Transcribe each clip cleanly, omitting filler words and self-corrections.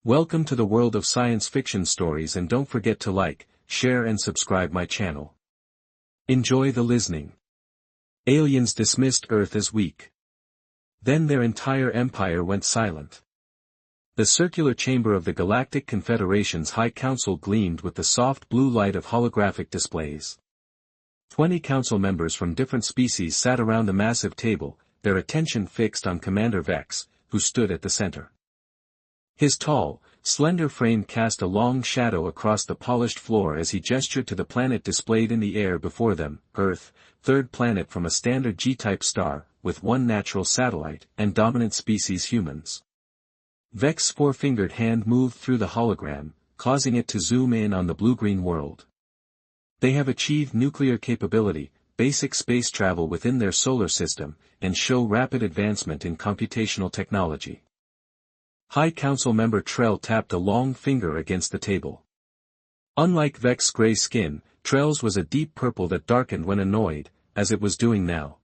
Welcome to the world of science fiction stories, and don't forget to like, share and subscribe my channel. Enjoy the listening. Aliens dismissed Earth as weak. Then their entire empire went silent. The circular chamber of the Galactic Confederation's High Council gleamed with the soft blue light of holographic displays. 20 council members from different species sat around the massive table, their attention fixed on Commander Vex, who stood at the center. His tall, slender frame cast a long shadow across the polished floor as he gestured to the planet displayed in the air before them, Earth, third planet from a standard G-type star, with one natural satellite, and dominant species humans. Vex's four-fingered hand moved through the hologram, causing it to zoom in on the blue-green world. They have achieved nuclear capability, basic space travel within their solar system, and show rapid advancement in computational technology. High Council member Trell tapped a long finger against the table. Unlike Vex's gray skin, Trell's was a deep purple that darkened when annoyed, as it was doing now.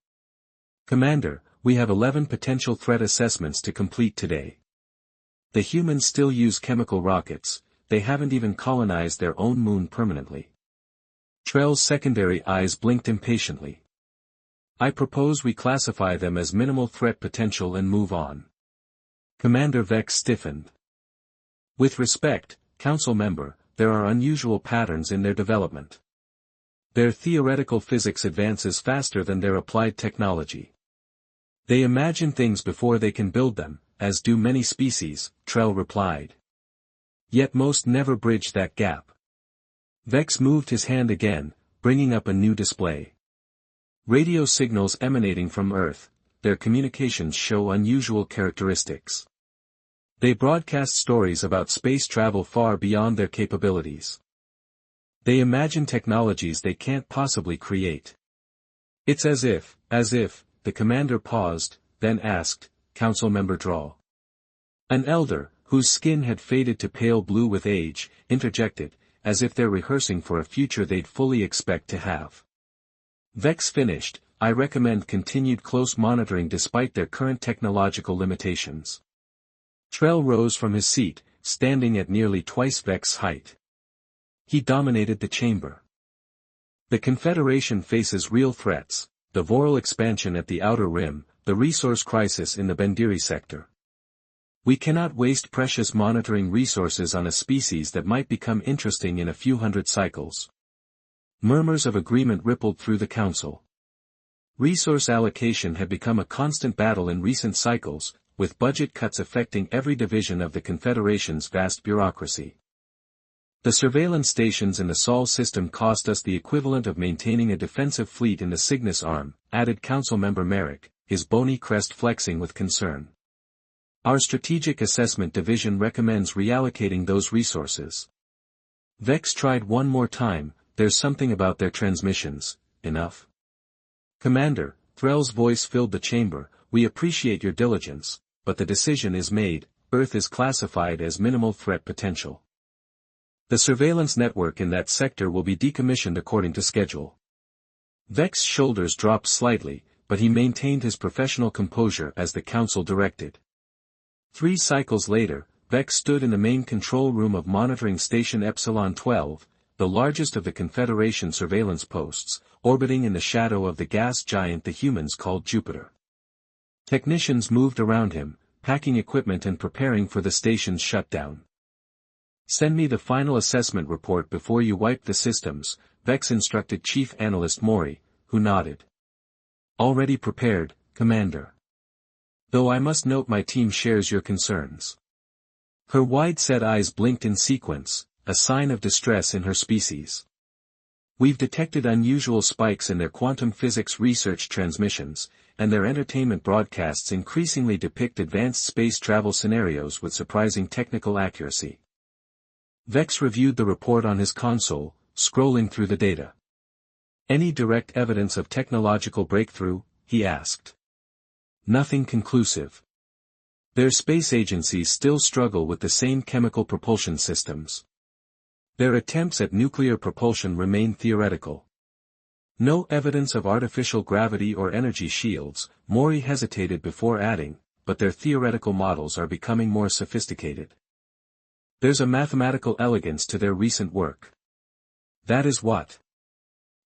Commander, we have 11 potential threat assessments to complete today. The humans still use chemical rockets, they haven't even colonized their own moon permanently. Trell's secondary eyes blinked impatiently. I propose we classify them as minimal threat potential and move on. Commander Vex stiffened. With respect, Council member, there are unusual patterns in their development. Their theoretical physics advances faster than their applied technology. They imagine things before they can build them, as do many species, Trell replied. Yet most never bridge that gap. Vex moved his hand again, bringing up a new display. Radio signals emanating from Earth, their communications show unusual characteristics. They broadcast stories about space travel far beyond their capabilities. They imagine technologies they can't possibly create. It's as if, the commander paused, then asked, Council member Draw. An elder, whose skin had faded to pale blue with age, interjected, as if they're rehearsing for a future they'd fully expect to have. Vex finished, I recommend continued close monitoring despite their current technological limitations. Trell rose from his seat, standing at nearly twice Vex's height. He dominated the chamber. The Confederation faces real threats, the Voral expansion at the Outer Rim, the resource crisis in the Bendiri sector. We cannot waste precious monitoring resources on a species that might become interesting in a few hundred cycles. Murmurs of agreement rippled through the council. Resource allocation had become a constant battle in recent cycles, with budget cuts affecting every division of the Confederation's vast bureaucracy. The surveillance stations in the Sol system cost us the equivalent of maintaining a defensive fleet in the Cygnus arm, added Council member Merrick, his bony crest flexing with concern. Our Strategic Assessment Division recommends reallocating those resources. Vex tried one more time, there's something about their transmissions, enough. Commander, Threll's voice filled the chamber, we appreciate your diligence, but the decision is made, Earth is classified as minimal threat potential. The surveillance network in that sector will be decommissioned according to schedule. Vex's shoulders dropped slightly, but he maintained his professional composure as the council directed. 3 cycles later, Vex stood in the main control room of Monitoring Station Epsilon 12, the largest of the Confederation surveillance posts, orbiting in the shadow of the gas giant the humans called Jupiter. Technicians moved around him, packing equipment and preparing for the station's shutdown. Send me the final assessment report before you wipe the systems, Vex instructed Chief Analyst Mori, who nodded. Already prepared, Commander. Though I must note my team shares your concerns. Her wide-set eyes blinked in sequence, a sign of distress in her species. We've detected unusual spikes in their quantum physics research transmissions, and their entertainment broadcasts increasingly depict advanced space travel scenarios with surprising technical accuracy. Vex reviewed the report on his console, scrolling through the data. Any direct evidence of technological breakthrough? He asked. Nothing conclusive. Their space agencies still struggle with the same chemical propulsion systems. Their attempts at nuclear propulsion remain theoretical. No evidence of artificial gravity or energy shields, Mori hesitated before adding, but their theoretical models are becoming more sophisticated. There's a mathematical elegance to their recent work. That is what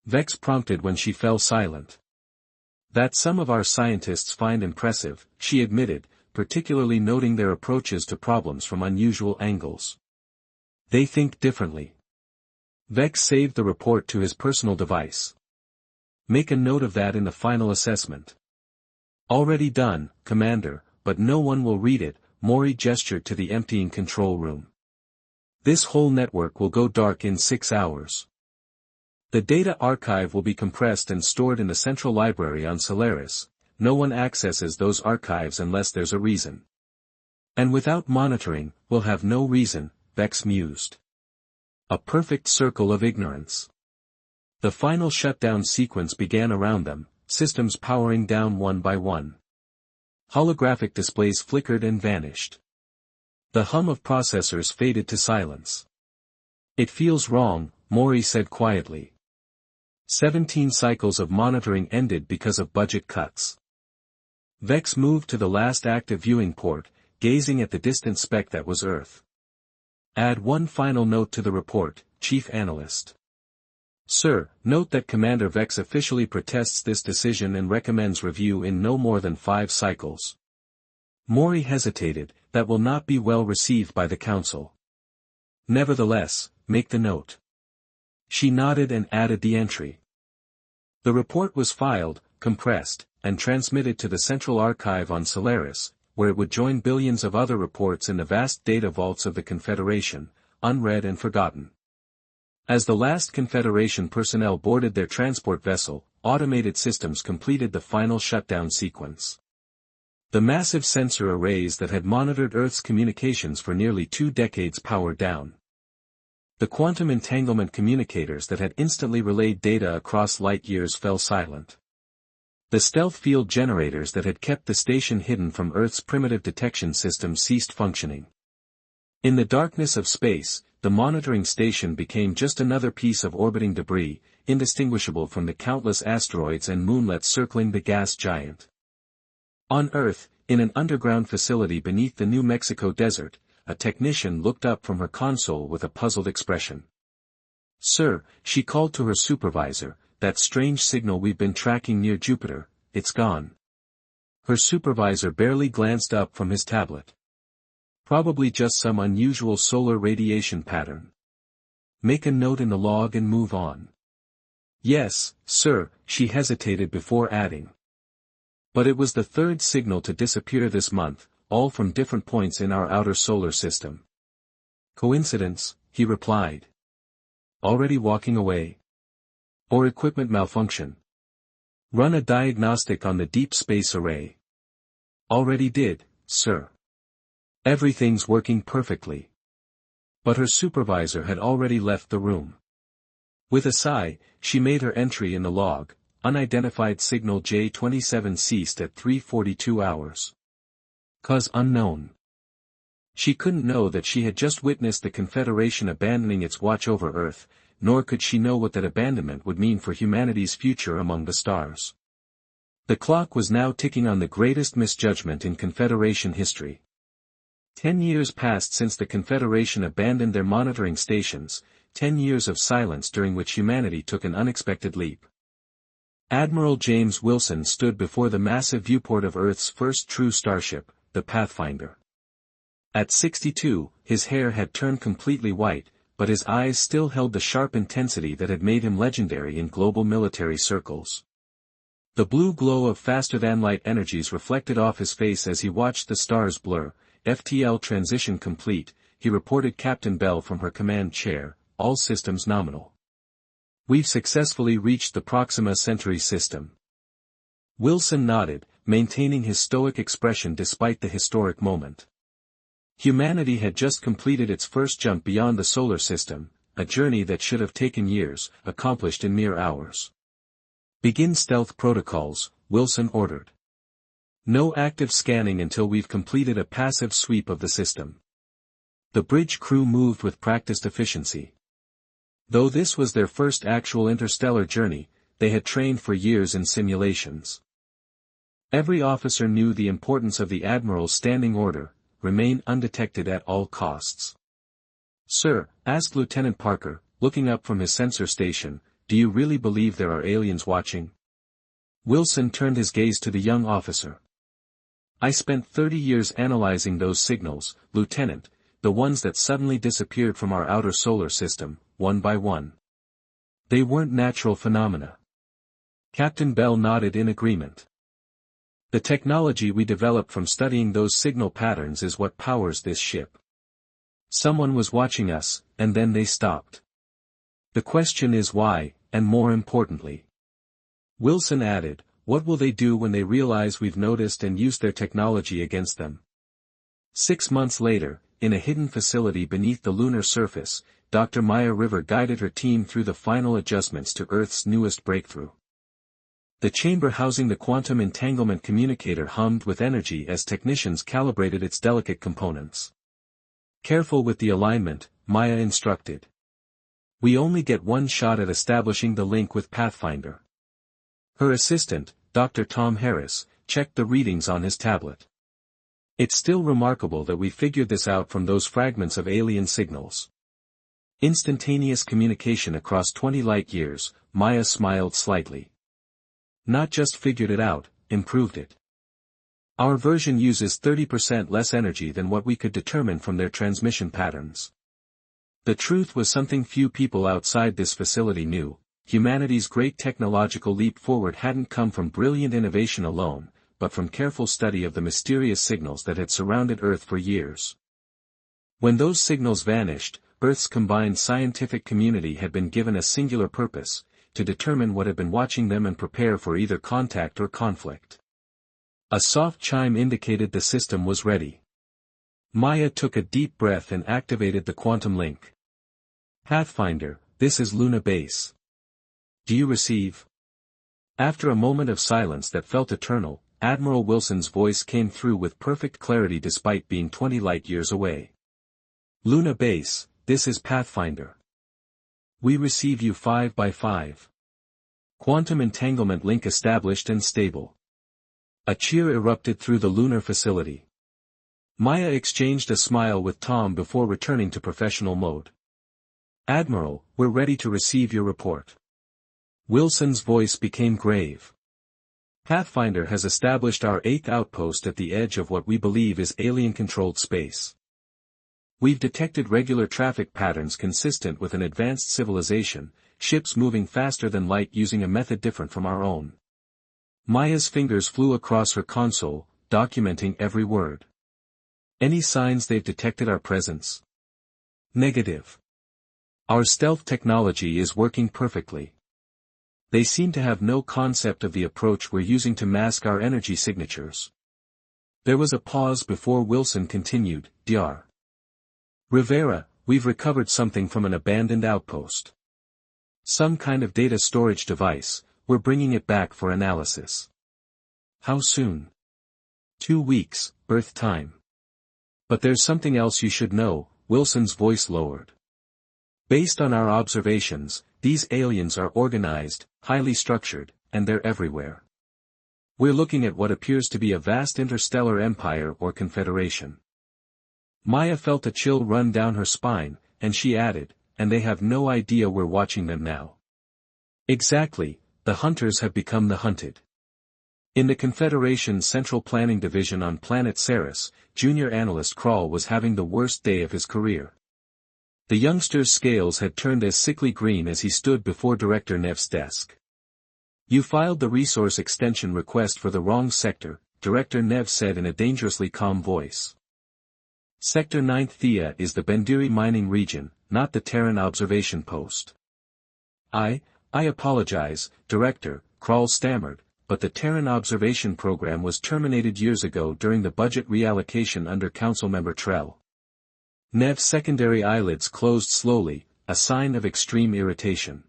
Vex prompted when she fell silent. That some of our scientists find impressive, she admitted, particularly noting their approaches to problems from unusual angles. They think differently. Vex saved the report to his personal device. Make a note of that in the final assessment. Already done, Commander, but no one will read it, Maury gestured to the emptying control room. This whole network will go dark in 6 hours. The data archive will be compressed and stored in the central library on Solaris. No one accesses those archives unless there's a reason. And without monitoring, we'll have no reason, Vex mused. A perfect circle of ignorance. The final shutdown sequence began around them, systems powering down one by one. Holographic displays flickered and vanished. The hum of processors faded to silence. It feels wrong, Maury said quietly. 17 cycles of monitoring ended because of budget cuts. Vex moved to the last active viewing port, gazing at the distant speck that was Earth. Add one final note to the report, Chief Analyst. Sir, note that Commander Vex officially protests this decision and recommends review in no more than 5 cycles. Maury hesitated, that will not be well received by the Council. Nevertheless, make the note. She nodded and added the entry. The report was filed, compressed, and transmitted to the central archive on Solaris, where it would join billions of other reports in the vast data vaults of the Confederation, unread and forgotten. As the last Confederation personnel boarded their transport vessel, automated systems completed the final shutdown sequence. The massive sensor arrays that had monitored Earth's communications for nearly 2 decades powered down. The quantum entanglement communicators that had instantly relayed data across light years fell silent. The stealth field generators that had kept the station hidden from Earth's primitive detection system ceased functioning. In the darkness of space, the monitoring station became just another piece of orbiting debris, indistinguishable from the countless asteroids and moonlets circling the gas giant. On Earth, in an underground facility beneath the New Mexico desert, a technician looked up from her console with a puzzled expression. Sir, she called to her supervisor, that strange signal we've been tracking near Jupiter, it's gone. Her supervisor barely glanced up from his tablet. Probably just some unusual solar radiation pattern. Make a note in the log and move on. Yes, sir, she hesitated before adding. But it was the 3rd signal to disappear this month, all from different points in our outer solar system. Coincidence, he replied. Already walking away? Or equipment malfunction? Run a diagnostic on the deep space array. Already did, sir. Everything's working perfectly. But her supervisor had already left the room. With a sigh, she made her entry in the log, unidentified signal J27 ceased at 3:42 hours. Cause unknown. She couldn't know that she had just witnessed the Confederation abandoning its watch over Earth, nor could she know what that abandonment would mean for humanity's future among the stars. The clock was now ticking on the greatest misjudgment in Confederation history. 10 years passed since the Confederation abandoned their monitoring stations, 10 years of silence during which humanity took an unexpected leap. Admiral James Wilson stood before the massive viewport of Earth's first true starship, the Pathfinder. At 62, his hair had turned completely white, but his eyes still held the sharp intensity that had made him legendary in global military circles. The blue glow of faster-than-light energies reflected off his face as he watched the stars blur. FTL transition complete, he reported Captain Bell from her command chair, all systems nominal. We've successfully reached the Proxima Centauri system. Wilson nodded, maintaining his stoic expression despite the historic moment. Humanity had just completed its first jump beyond the solar system, a journey that should have taken years, accomplished in mere hours. Begin stealth protocols, Wilson ordered. No active scanning until we've completed a passive sweep of the system. The bridge crew moved with practiced efficiency. Though this was their first actual interstellar journey, they had trained for years in simulations. Every officer knew the importance of the Admiral's standing order, remain undetected at all costs. Sir, asked Lieutenant Parker, looking up from his sensor station, do you really believe there are aliens watching? Wilson turned his gaze to the young officer. I spent 30 years analyzing those signals, Lieutenant, the ones that suddenly disappeared from our outer solar system, one by one. They weren't natural phenomena. Captain Bell nodded in agreement. The technology we developed from studying those signal patterns is what powers this ship. Someone was watching us, and then they stopped. The question is why, and more importantly. Wilson added, what will they do when they realize we've noticed and used their technology against them? 6 months later, in a hidden facility beneath the lunar surface, Dr. Maya River guided her team through the final adjustments to Earth's newest breakthrough. The chamber housing the quantum entanglement communicator hummed with energy as technicians calibrated its delicate components. Careful with the alignment, Maya instructed. We only get one shot at establishing the link with Pathfinder. Her assistant, Dr. Tom Harris, checked the readings on his tablet. It's still remarkable that we figured this out from those fragments of alien signals. Instantaneous communication across 20 light-years, Maya smiled slightly. Not just figured it out, improved it. Our version uses 30% less energy than what we could determine from their transmission patterns. The truth was something few people outside this facility knew. Humanity's great technological leap forward hadn't come from brilliant innovation alone, but from careful study of the mysterious signals that had surrounded Earth for years. When those signals vanished, Earth's combined scientific community had been given a singular purpose, to determine what had been watching them and prepare for either contact or conflict. A soft chime indicated the system was ready. Maya took a deep breath and activated the quantum link. Pathfinder, this is Luna Base. Do you receive? After a moment of silence that felt eternal, Admiral Wilson's voice came through with perfect clarity despite being 20 light-years away. Luna Base, this is Pathfinder. We receive you 5 by 5. Quantum entanglement link established and stable. A cheer erupted through the lunar facility. Maya exchanged a smile with Tom before returning to professional mode. Admiral, we're ready to receive your report. Wilson's voice became grave. Pathfinder has established our 8th outpost at the edge of what we believe is alien-controlled space. We've detected regular traffic patterns consistent with an advanced civilization, ships moving faster than light using a method different from our own. Maya's fingers flew across her console, documenting every word. Any signs they've detected our presence? Negative. Our stealth technology is working perfectly. They seem to have no concept of the approach we're using to mask our energy signatures. There was a pause before Wilson continued, Dr. Rivera, we've recovered something from an abandoned outpost. Some kind of data storage device, we're bringing it back for analysis. How soon? 2 weeks, Earth time. But there's something else you should know, Wilson's voice lowered. Based on our observations, these aliens are organized, highly structured, and they're everywhere. We're looking at what appears to be a vast interstellar empire or confederation. Maya felt a chill run down her spine, and she added, and they have no idea we're watching them now. Exactly, the hunters have become the hunted. In the Confederation's Central Planning Division on planet Ceres, junior analyst Krall was having the worst day of his career. The youngster's scales had turned as sickly green as he stood before Director Nev's desk. You filed the resource extension request for the wrong sector, Director Nev said in a dangerously calm voice. Sector 9th Thea is the Bendiri mining region, not the Terran observation post. I apologize, Director, Krall stammered, but the Terran observation program was terminated years ago during the budget reallocation under Councilmember Trell. Nev's secondary eyelids closed slowly, a sign of extreme irritation.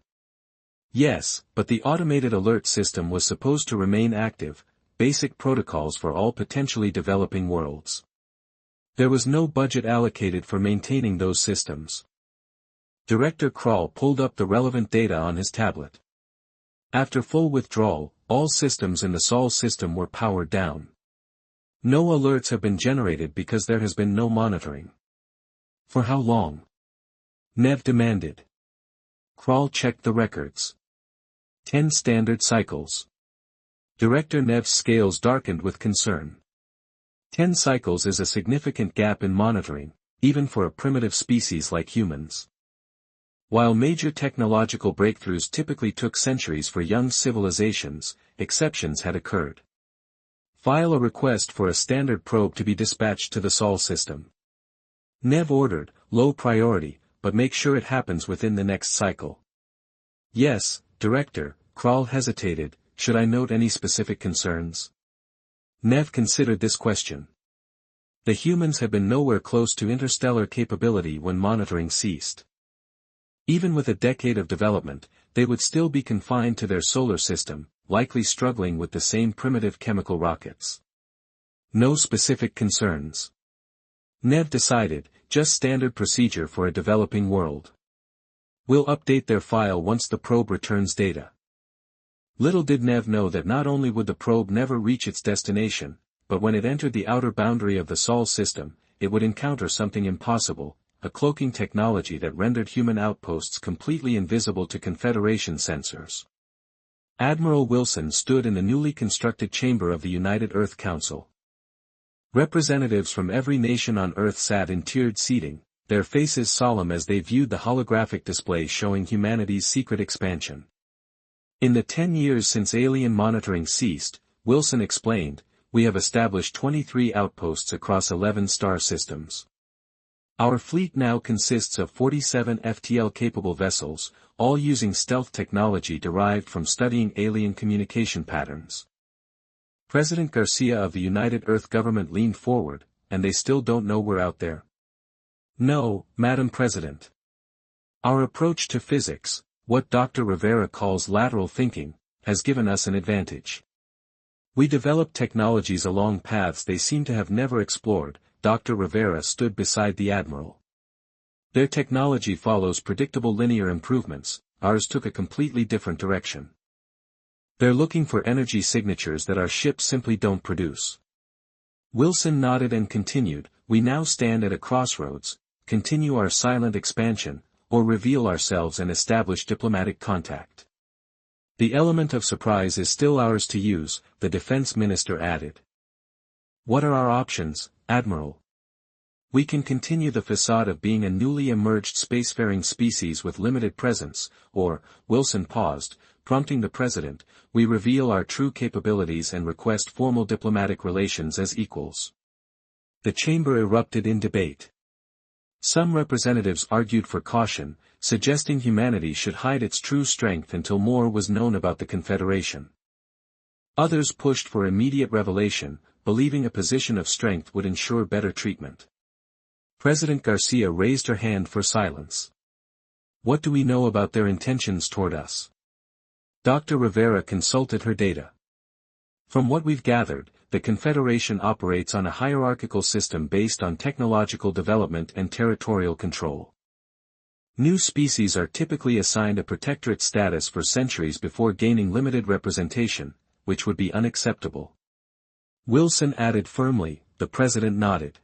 Yes, but the automated alert system was supposed to remain active, basic protocols for all potentially developing worlds. There was no budget allocated for maintaining those systems. Director Krall pulled up the relevant data on his tablet. After full withdrawal, all systems in the Sol system were powered down. No alerts have been generated because there has been no monitoring. For how long? Nev demanded. Krall checked the records. 10 standard cycles. Director Nev's scales darkened with concern. 10 cycles is a significant gap in monitoring, even for a primitive species like humans. While major technological breakthroughs typically took centuries for young civilizations, exceptions had occurred. File a request for a standard probe to be dispatched to the Sol system. Nev ordered, low priority, but make sure it happens within the next cycle. Yes, Director, Krall hesitated, should I note any specific concerns? Nev considered this question. The humans had been nowhere close to interstellar capability when monitoring ceased. Even with a decade of development, they would still be confined to their solar system, likely struggling with the same primitive chemical rockets. No specific concerns. Nev decided, just standard procedure for a developing world. We'll update their file once the probe returns data. Little did Nev know that not only would the probe never reach its destination, but when it entered the outer boundary of the Sol system, it would encounter something impossible, a cloaking technology that rendered human outposts completely invisible to Confederation sensors. Admiral Wilson stood in the newly constructed chamber of the United Earth Council. Representatives from every nation on Earth sat in tiered seating, their faces solemn as they viewed the holographic display showing humanity's secret expansion. In the 10 years since alien monitoring ceased, Wilson explained, we have established 23 outposts across 11 star systems. Our fleet now consists of 47 FTL-capable vessels, all using stealth technology derived from studying alien communication patterns. President Garcia of the United Earth government leaned forward, and they still don't know we're out there? No, Madam President. Our approach to physics, what Dr. Rivera calls lateral thinking, has given us an advantage. We develop technologies along paths they seem to have never explored. Dr. Rivera stood beside the Admiral. Their technology follows predictable linear improvements, ours took a completely different direction. They're looking for energy signatures that our ships simply don't produce. Wilson nodded and continued, we now stand at a crossroads, continue our silent expansion, or reveal ourselves and establish diplomatic contact. The element of surprise is still ours to use, the defense minister added. What are our options, Admiral? We can continue the facade of being a newly emerged spacefaring species with limited presence, or, Wilson paused, prompting the President, we reveal our true capabilities and request formal diplomatic relations as equals. The chamber erupted in debate. Some representatives argued for caution, suggesting humanity should hide its true strength until more was known about the Confederation. Others pushed for immediate revelation, believing a position of strength would ensure better treatment. President Garcia raised her hand for silence. What do we know about their intentions toward us? Dr. Rivera consulted her data. From what we've gathered, the Confederation operates on a hierarchical system based on technological development and territorial control. New species are typically assigned a protectorate status for centuries before gaining limited representation, which would be unacceptable. Wilson added firmly, the President nodded.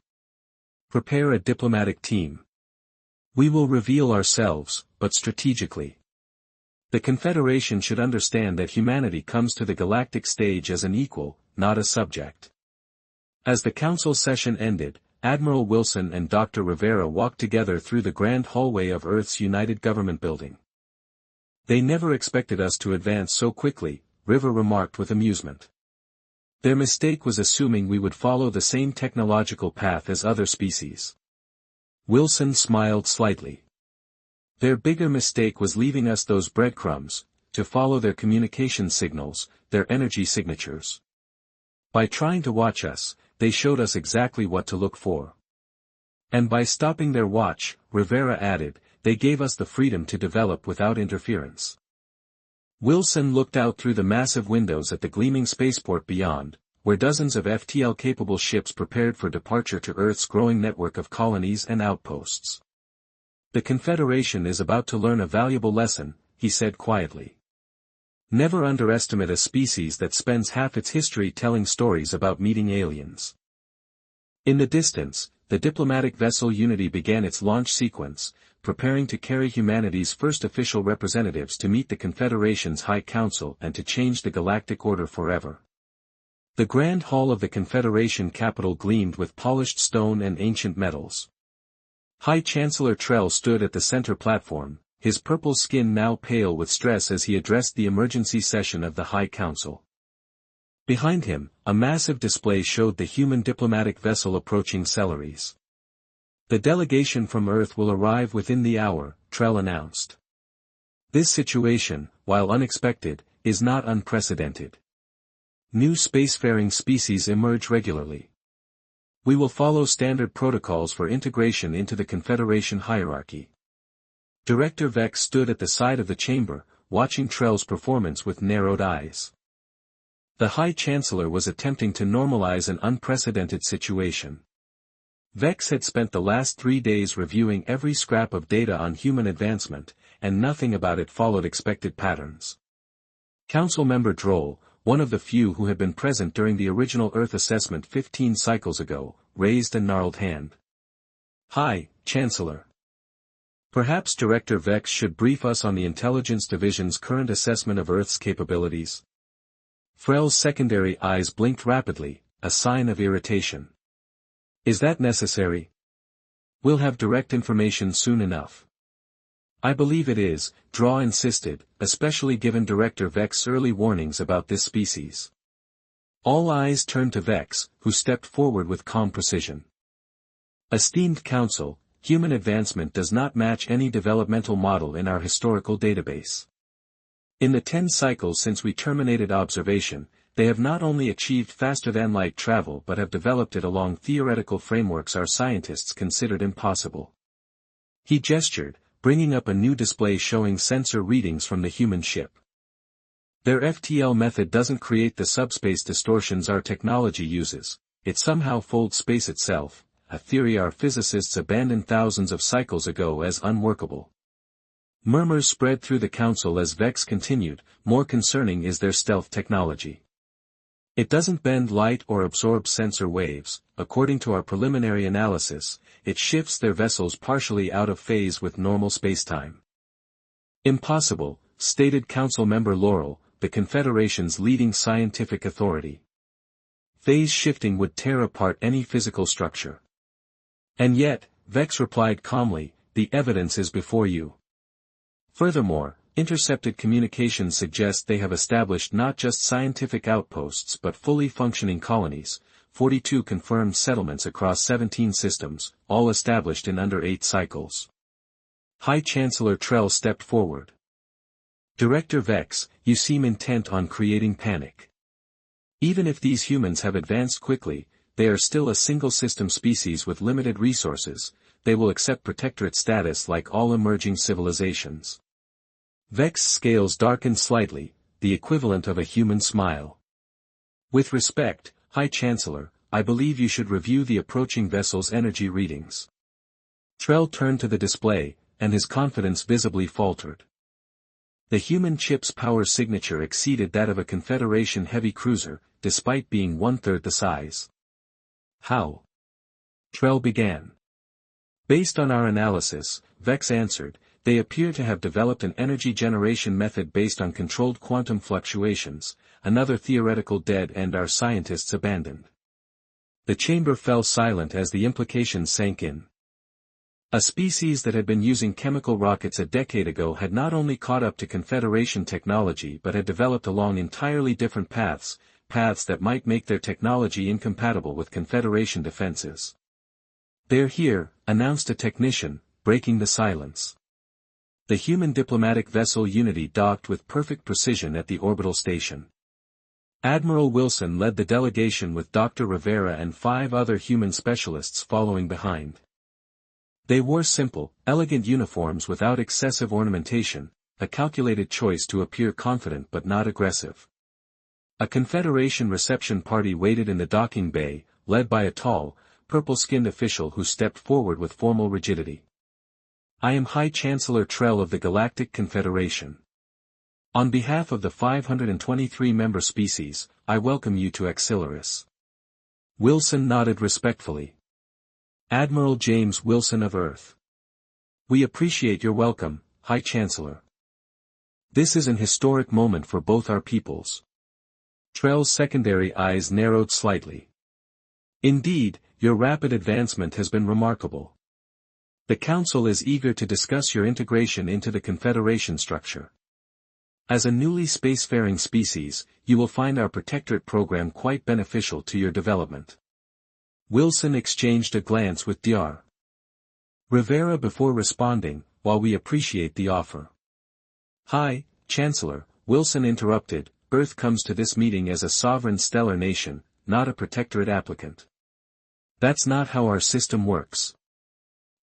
Prepare a diplomatic team. We will reveal ourselves, but strategically. The Confederation should understand that humanity comes to the galactic stage as an equal, not a subject. As the council session ended, Admiral Wilson and Dr. Rivera walked together through the grand hallway of Earth's United Government Building. They never expected us to advance so quickly, River remarked with amusement. Their mistake was assuming we would follow the same technological path as other species. Wilson smiled slightly. Their bigger mistake was leaving us those breadcrumbs, to follow their communication signals, their energy signatures. By trying to watch us, they showed us exactly what to look for. And by stopping their watch, Rivera added, they gave us the freedom to develop without interference. Wilson looked out through the massive windows at the gleaming spaceport beyond, where dozens of FTL-capable ships prepared for departure to Earth's growing network of colonies and outposts. The Confederation is about to learn a valuable lesson, he said quietly. Never underestimate a species that spends half its history telling stories about meeting aliens. In the distance, the diplomatic vessel Unity began its launch sequence, preparing to carry humanity's first official representatives to meet the Confederation's High Council and to change the galactic order forever. The Grand Hall of the Confederation Capitol gleamed with polished stone and ancient metals. High Chancellor Trell stood at the center platform, his purple skin now pale with stress as he addressed the emergency session of the High Council. Behind him, a massive display showed the human diplomatic vessel approaching Celeres. The delegation from Earth will arrive within the hour, Trell announced. This situation, while unexpected, is not unprecedented. New spacefaring species emerge regularly. We will follow standard protocols for integration into the Confederation hierarchy. Director Vex stood at the side of the chamber, watching Trell's performance with narrowed eyes. The High Chancellor was attempting to normalize an unprecedented situation. Vex had spent the last 3 days reviewing every scrap of data on human advancement, and nothing about it followed expected patterns. Council member Droll, one of the few who had been present during the original Earth assessment 15 cycles ago, raised a gnarled hand. High Chancellor. Perhaps Director Vex should brief us on the Intelligence Division's current assessment of Earth's capabilities. Frel's secondary eyes blinked rapidly, a sign of irritation. Is that necessary? We'll have direct information soon enough. I believe it is, Draw insisted, especially given Director Vex's early warnings about this species. All eyes turned to Vex, who stepped forward with calm precision. Esteemed Council, human advancement does not match any developmental model in our historical database. In the 10 cycles since we terminated observation, they have not only achieved faster-than-light travel but have developed it along theoretical frameworks our scientists considered impossible. He gestured, bringing up a new display showing sensor readings from the human ship. Their FTL method doesn't create the subspace distortions our technology uses, it somehow folds space itself, a theory our physicists abandoned thousands of cycles ago as unworkable. Murmurs spread through the council as Vex continued, more concerning is their stealth technology. It doesn't bend light or absorb sensor waves, according to our preliminary analysis, it shifts their vessels partially out of phase with normal spacetime. Impossible, stated Council Member Laurel, the Confederation's leading scientific authority. Phase shifting would tear apart any physical structure. And yet, Vex replied calmly, the evidence is before you. Furthermore, intercepted communications suggest they have established not just scientific outposts but fully functioning colonies, 42 confirmed settlements across 17 systems, all established in under 8 cycles. High Chancellor Trell stepped forward. Director Vex, you seem intent on creating panic. Even if these humans have advanced quickly, they are still a single-system species with limited resources, they will accept protectorate status like all emerging civilizations. Vex's scales darkened slightly, the equivalent of a human smile. With respect, High Chancellor, I believe you should review the approaching vessel's energy readings. Trell turned to the display, and his confidence visibly faltered. The human chip's power signature exceeded that of a Confederation heavy cruiser, despite being 1/3 the size. How? Trell began. Based on our analysis, Vex answered, they appear to have developed an energy generation method based on controlled quantum fluctuations, another theoretical dead end our scientists abandoned. The chamber fell silent as the implications sank in. A species that had been using chemical rockets a decade ago had not only caught up to Confederation technology but had developed along entirely different paths that might make their technology incompatible with Confederation defenses. They're here, announced a technician, breaking the silence. The human diplomatic vessel Unity docked with perfect precision at the orbital station. Admiral Wilson led the delegation with Dr. Rivera and 5 other human specialists following behind. They wore simple, elegant uniforms without excessive ornamentation, a calculated choice to appear confident but not aggressive. A Confederation reception party waited in the docking bay, led by a tall, purple-skinned official who stepped forward with formal rigidity. I am High Chancellor Trell of the Galactic Confederation. On behalf of the 523 member species, I welcome you to Axillaris. Wilson nodded respectfully. Admiral James Wilson of Earth. We appreciate your welcome, High Chancellor. This is an historic moment for both our peoples. Trell's secondary eyes narrowed slightly. Indeed, your rapid advancement has been remarkable. The Council is eager to discuss your integration into the Confederation structure. As a newly spacefaring species, you will find our Protectorate program quite beneficial to your development. Wilson exchanged a glance with Dr. Rivera before responding, while we appreciate the offer. High Chancellor, Wilson interrupted, Earth comes to this meeting as a sovereign stellar nation, not a Protectorate applicant. That's not how our system works.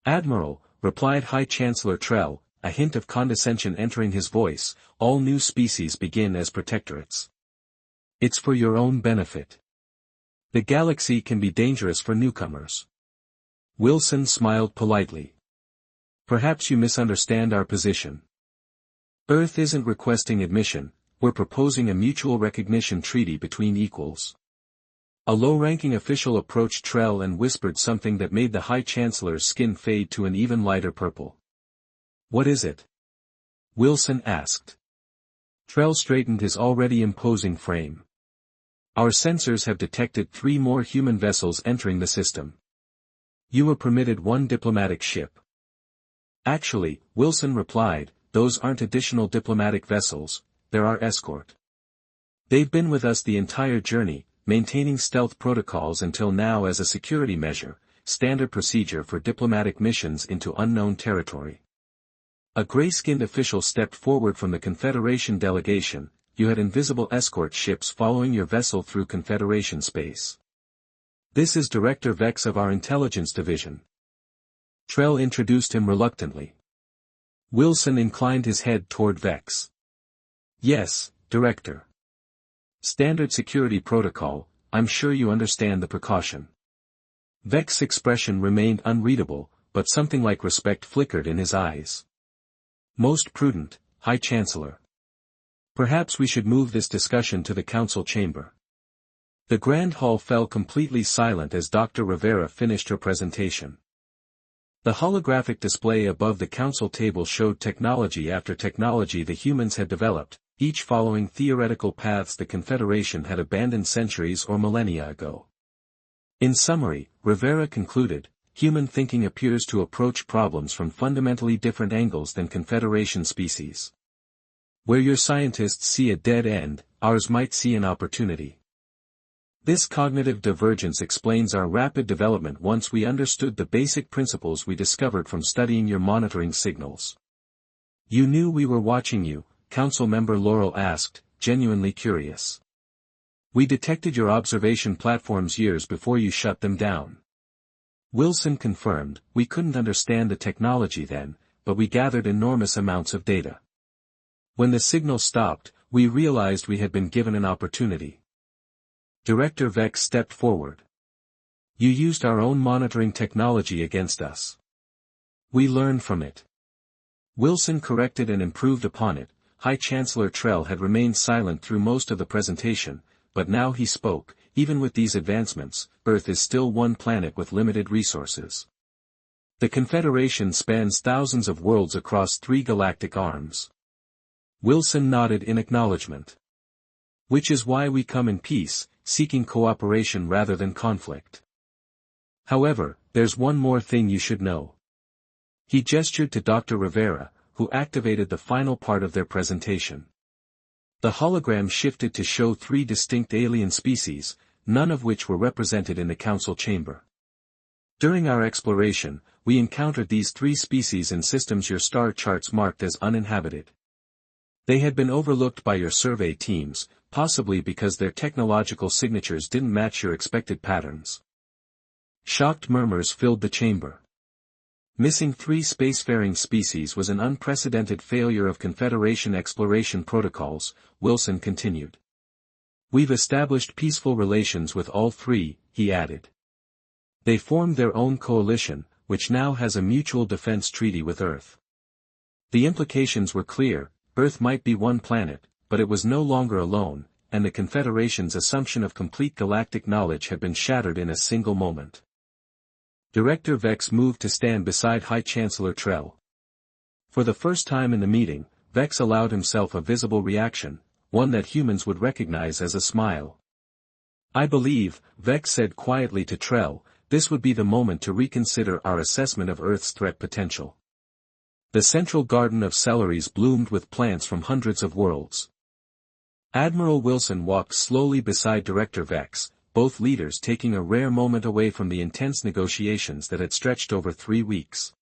Admiral, replied High Chancellor Trell, a hint of condescension entering his voice, all new species begin as protectorates. It's for your own benefit. The galaxy can be dangerous for newcomers. Wilson smiled politely. Perhaps you misunderstand our position. Earth isn't requesting admission, we're proposing a mutual recognition treaty between equals. A low-ranking official approached Trell and whispered something that made the High Chancellor's skin fade to an even lighter purple. What is it? Wilson asked. Trell straightened his already imposing frame. Our sensors have detected 3 more human vessels entering the system. You were permitted 1 diplomatic ship. Actually, Wilson replied, those aren't additional diplomatic vessels, they're our escort. They've been with us the entire journey, maintaining stealth protocols until now as a security measure, standard procedure for diplomatic missions into unknown territory. A gray-skinned official stepped forward from the Confederation delegation. You had invisible escort ships following your vessel through Confederation space. This is Director Vex of our Intelligence Division. Trell introduced him reluctantly. Wilson inclined his head toward Vex. Yes, Director. Standard security protocol, I'm sure you understand the precaution. Vex's expression remained unreadable, but something like respect flickered in his eyes. Most prudent, High Chancellor. Perhaps we should move this discussion to the Council chamber. The Grand Hall fell completely silent as Dr. Rivera finished her presentation. The holographic display above the Council table showed technology after technology the humans had developed, each following theoretical paths the Confederation had abandoned centuries or millennia ago. In summary, Rivera concluded, human thinking appears to approach problems from fundamentally different angles than Confederation species. Where your scientists see a dead end, ours might see an opportunity. This cognitive divergence explains our rapid development once we understood the basic principles we discovered from studying your monitoring signals. You knew we were watching you, Council Member Laurel asked, genuinely curious. We detected your observation platforms years before you shut them down. Wilson confirmed, we couldn't understand the technology then, but we gathered enormous amounts of data. When the signal stopped, we realized we had been given an opportunity. Director Vex stepped forward. You used our own monitoring technology against us. We learned from it. Wilson corrected and improved upon it. High Chancellor Trell had remained silent through most of the presentation, but now he spoke. Even with these advancements, Earth is still one planet with limited resources. The Confederation spans thousands of worlds across 3 galactic arms. Wilson nodded in acknowledgement. Which is why we come in peace, seeking cooperation rather than conflict. However, there's one more thing you should know. He gestured to Dr. Rivera, who activated the final part of their presentation. The hologram shifted to show 3 distinct alien species, none of which were represented in the Council chamber. During our exploration, we encountered these 3 species in systems your star charts marked as uninhabited. They had been overlooked by your survey teams, possibly because their technological signatures didn't match your expected patterns. Shocked murmurs filled the chamber. Missing 3 spacefaring species was an unprecedented failure of Confederation exploration protocols, Wilson continued. We've established peaceful relations with all 3, he added. They formed their own coalition, which now has a mutual defense treaty with Earth. The implications were clear. Earth might be one planet, but it was no longer alone, and the Confederation's assumption of complete galactic knowledge had been shattered in a single moment. Director Vex moved to stand beside High Chancellor Trell. For the first time in the meeting, Vex allowed himself a visible reaction, one that humans would recognize as a smile. "I believe," Vex said quietly to Trell, "this would be the moment to reconsider our assessment of Earth's threat potential." The central garden of celeries bloomed with plants from hundreds of worlds. Admiral Wilson walked slowly beside Director Vex, both leaders taking a rare moment away from the intense negotiations that had stretched over 3 weeks.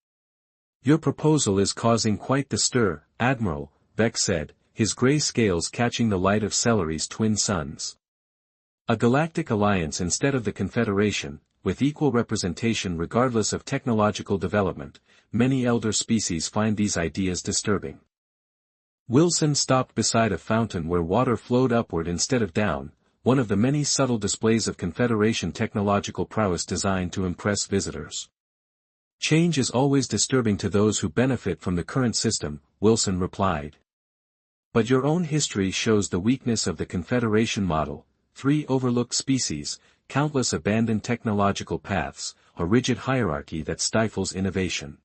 "Your proposal is causing quite the stir, Admiral," Vex said, his gray scales catching the light of Celery's twin suns. "A galactic alliance instead of the Confederation, with equal representation regardless of technological development. Many elder species find these ideas disturbing." Wilson stopped beside a fountain where water flowed upward instead of down, one of the many subtle displays of Confederation technological prowess designed to impress visitors. "Change is always disturbing to those who benefit from the current system," Wilson replied. "But your own history shows the weakness of the Confederation model: 3 overlooked species, countless abandoned technological paths, a rigid hierarchy that stifles innovation."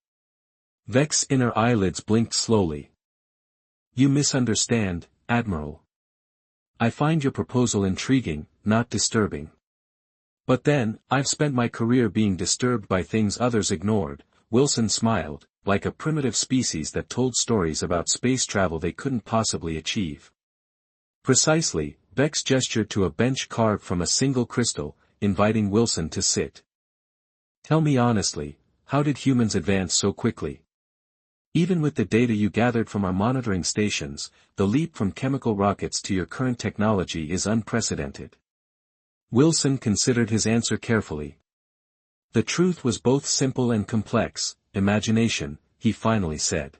Vex's inner eyelids blinked slowly. "You misunderstand, Admiral. I find your proposal intriguing, not disturbing. But then, I've spent my career being disturbed by things others ignored." Wilson smiled, like a primitive species that told stories about space travel they couldn't possibly achieve. "Precisely," Vex gestured to a bench carved from a single crystal, inviting Wilson to sit. "Tell me honestly, how did humans advance so quickly? Even with the data you gathered from our monitoring stations, the leap from chemical rockets to your current technology is unprecedented." Wilson considered his answer carefully. "The truth was both simple and complex: imagination," he finally said.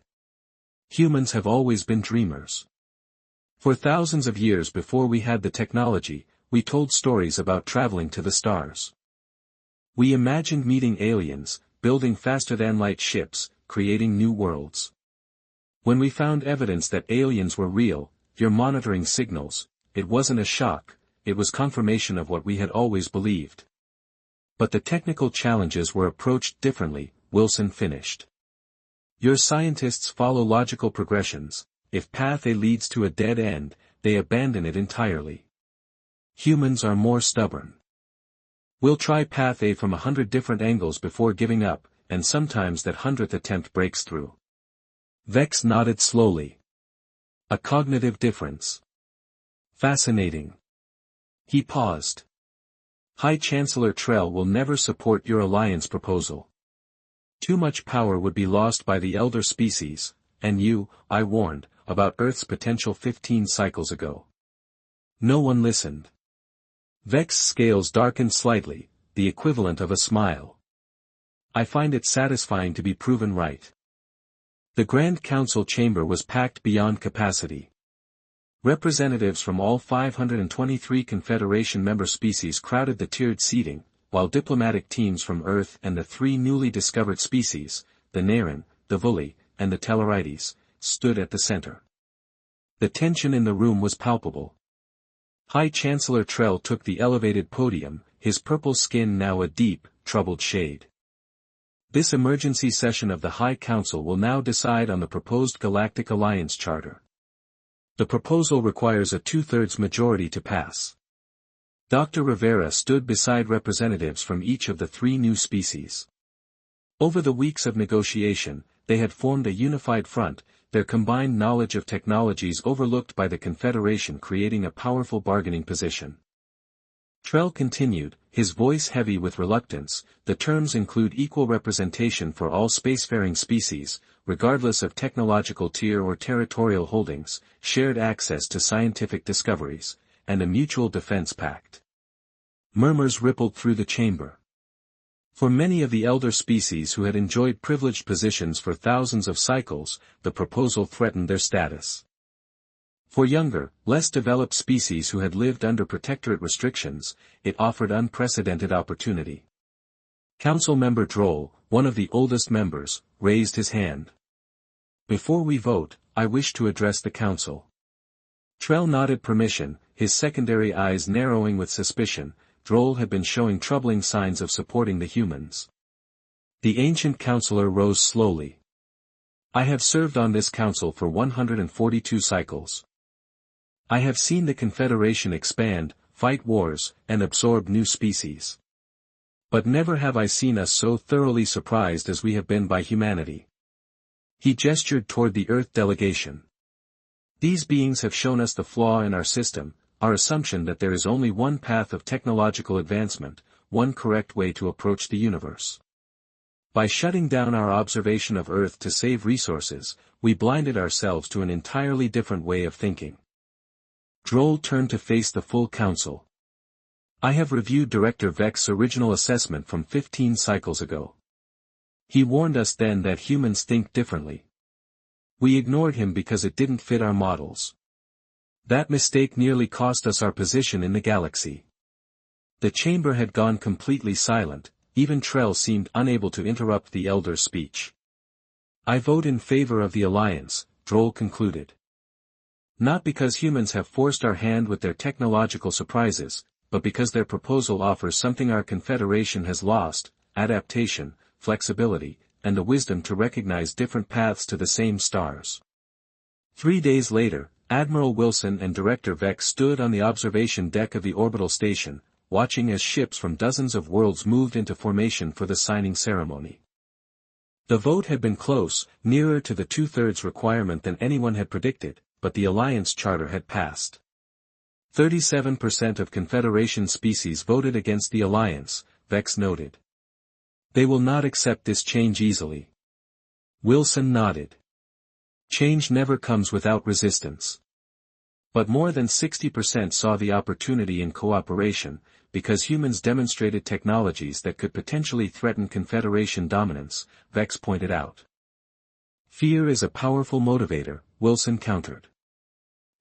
"Humans have always been dreamers. For thousands of years before we had the technology, we told stories about traveling to the stars. We imagined meeting aliens, building faster-than-light ships, creating new worlds. When we found evidence that aliens were real, your monitoring signals, it wasn't a shock, it was confirmation of what we had always believed. But the technical challenges were approached differently," Wilson finished. "Your scientists follow logical progressions: if path A leads to a dead end, they abandon it entirely. Humans are more stubborn. We'll try path A from 100 different angles before giving up, and sometimes that 100th attempt breaks through." Vex nodded slowly. "A cognitive difference. Fascinating." He paused. "High Chancellor Trell will never support your alliance proposal. Too much power would be lost by the elder species, and you, I warned, about Earth's potential 15 cycles ago. No one listened." Vex's scales darkened slightly, the equivalent of a smile. "I find it satisfying to be proven right." The Grand Council chamber was packed beyond capacity. Representatives from all 523 Confederation member species crowded the tiered seating, while diplomatic teams from Earth and the 3 newly discovered species, the Naren, the Vulli, and the Tellarites, stood at the center. The tension in the room was palpable. High Chancellor Trell took the elevated podium, his purple skin now a deep, troubled shade. "This emergency session of the High Council will now decide on the proposed Galactic Alliance Charter. The proposal requires a 2/3 majority to pass." Dr. Rivera stood beside representatives from each of the 3 new species. Over the weeks of negotiation, they had formed a unified front, their combined knowledge of technologies overlooked by the Confederation creating a powerful bargaining position. Trell continued, his voice heavy with reluctance, "The terms include equal representation for all spacefaring species, regardless of technological tier or territorial holdings, shared access to scientific discoveries, and a mutual defense pact." Murmurs rippled through the chamber. For many of the elder species who had enjoyed privileged positions for thousands of cycles, the proposal threatened their status. For younger, less developed species who had lived under protectorate restrictions, it offered unprecedented opportunity. Council member Droll, one of the oldest members, raised his hand. "Before we vote, I wish to address the council." Trell nodded permission, his secondary eyes narrowing with suspicion. Droll had been showing troubling signs of supporting the humans. The ancient counselor rose slowly. I have served on this council for 142 cycles. I have seen the Confederation expand, fight wars, and absorb new species. But never have I seen us so thoroughly surprised as we have been by humanity. He gestured toward the Earth delegation. These beings have shown us the flaw in our system, our assumption that there is only one path of technological advancement, one correct way to approach the universe. By shutting down our observation of Earth to save resources, we blinded ourselves to an entirely different way of thinking. Droll turned to face the full council. I have reviewed Director Vex's original assessment from 15 cycles ago. He warned us then that humans think differently. We ignored him because it didn't fit our models. That mistake nearly cost us our position in the galaxy. The chamber had gone completely silent, even Trell seemed unable to interrupt the elder's speech. I vote in favor of the alliance, Droll concluded. Not because humans have forced our hand with their technological surprises, but because their proposal offers something our Confederation has lost, adaptation, flexibility, and the wisdom to recognize different paths to the same stars. 3 days later, Admiral Wilson and Director Vex stood on the observation deck of the orbital station, watching as ships from dozens of worlds moved into formation for the signing ceremony. The vote had been close, nearer to the 2/3 requirement than anyone had predicted, but the Alliance Charter had passed. 37% of Confederation species voted against the Alliance, Vex noted. They will not accept this change easily. Wilson nodded. Change never comes without resistance. But more than 60% saw the opportunity in cooperation, because humans demonstrated technologies that could potentially threaten Confederation dominance, Vex pointed out. Fear is a powerful motivator, Wilson countered.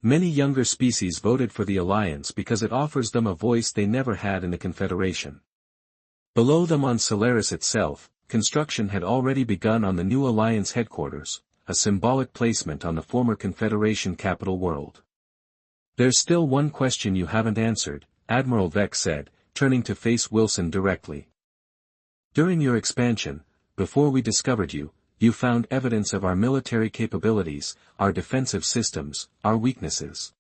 Many younger species voted for the Alliance because it offers them a voice they never had in the Confederation. Below them on Solaris itself, construction had already begun on the new Alliance headquarters, a symbolic placement on the former Confederation capital world. There's still one question you haven't answered, Admiral Vex said, turning to face Wilson directly. During your expansion, before we discovered you, you found evidence of our military capabilities, our defensive systems, our weaknesses.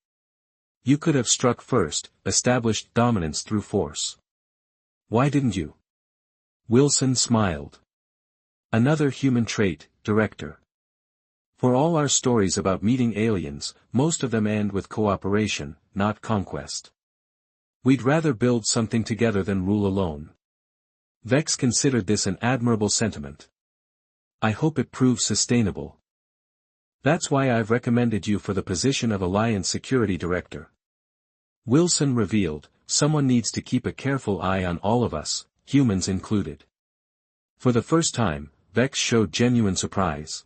You could have struck first, established dominance through force. Why didn't you? Wilson smiled. Another human trait, Director. For all our stories about meeting aliens, most of them end with cooperation, not conquest. We'd rather build something together than rule alone. Vex considered this an admirable sentiment. I hope it proves sustainable. That's why I've recommended you for the position of Alliance Security Director. Wilson revealed, someone needs to keep a careful eye on all of us, humans included. For the first time, Vex showed genuine surprise.